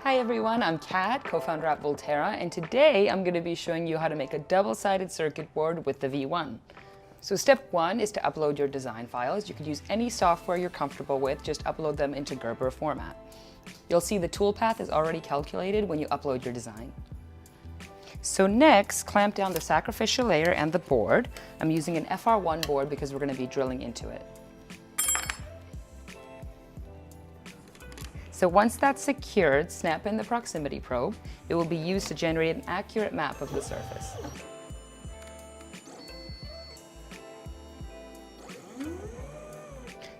Hi everyone, I'm Kat, co-founder at Voltera, and today I'm going to be showing you how to make a double-sided circuit board with the V-One. So step one is to upload your design files. You could use any software you're comfortable with, just upload them into Gerber format. You'll see the toolpath is already calculated when you upload your design. So next, clamp down the sacrificial layer and the board. I'm using an FR1 board because we're going to be drilling into it. So once that's secured, snap in the proximity probe. It will be used to generate an accurate map of the surface.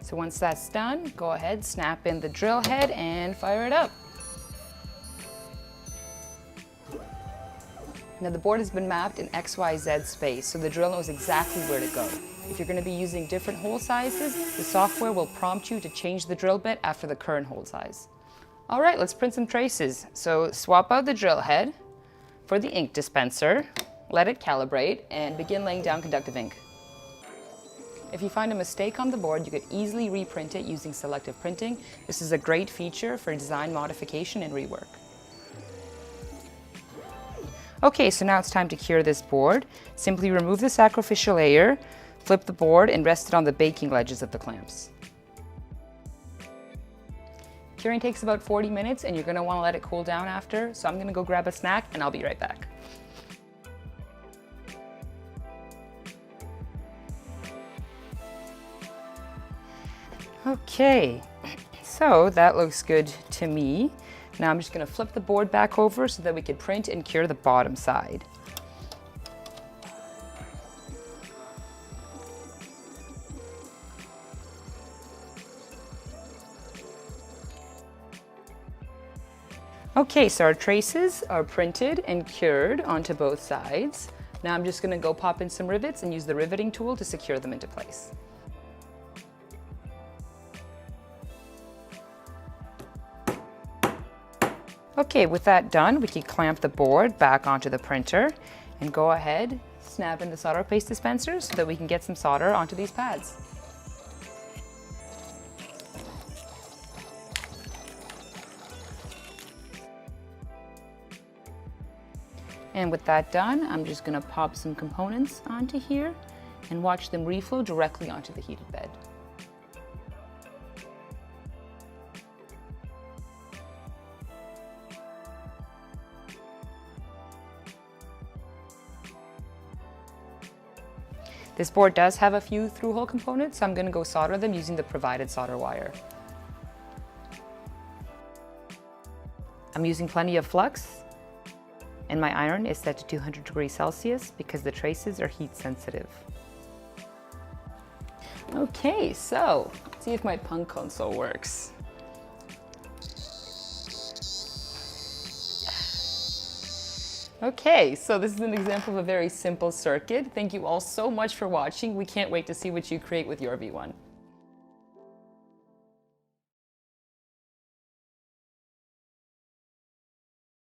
So once that's done, go ahead, snap in the drill head and fire it up. Now the board has been mapped in XYZ space, so the drill knows exactly where to go. If you're going to be using different hole sizes, the software will prompt you to change the drill bit after the current hole size. All right, let's print some traces. So swap out the drill head for the ink dispenser, let it calibrate, and begin laying down conductive ink. If you find a mistake on the board, you could easily reprint it using selective printing. This is a great feature for design modification and rework. Okay, so now it's time to cure this board. Simply remove the sacrificial layer, flip the board, and rest it on the baking ledges of the clamps. Curing takes about 40 minutes, and you're going to want to let it cool down after, so I'm going to go grab a snack, and I'll be right back. Okay, so that looks good to me. Now I'm just going to flip the board back over so that we can print and cure the bottom side. Okay, so our traces are printed and cured onto both sides. Now I'm just going to go pop in some rivets and use the riveting tool to secure them into place. Okay, with that done, we can clamp the board back onto the printer and go ahead, snap in the solder paste dispenser so that we can get some solder onto these pads. And with that done, I'm just going to pop some components onto here and watch them reflow directly onto the heated bed. This board does have a few through-hole components, so I'm going to go solder them using the provided solder wire. I'm using plenty of flux, and my iron is set to 200 degrees Celsius because the traces are heat sensitive. Okay, so let's see if my punk console works. Okay, so this is an example of a very simple circuit. Thank you all so much for watching. We can't wait to see what you create with your V-One.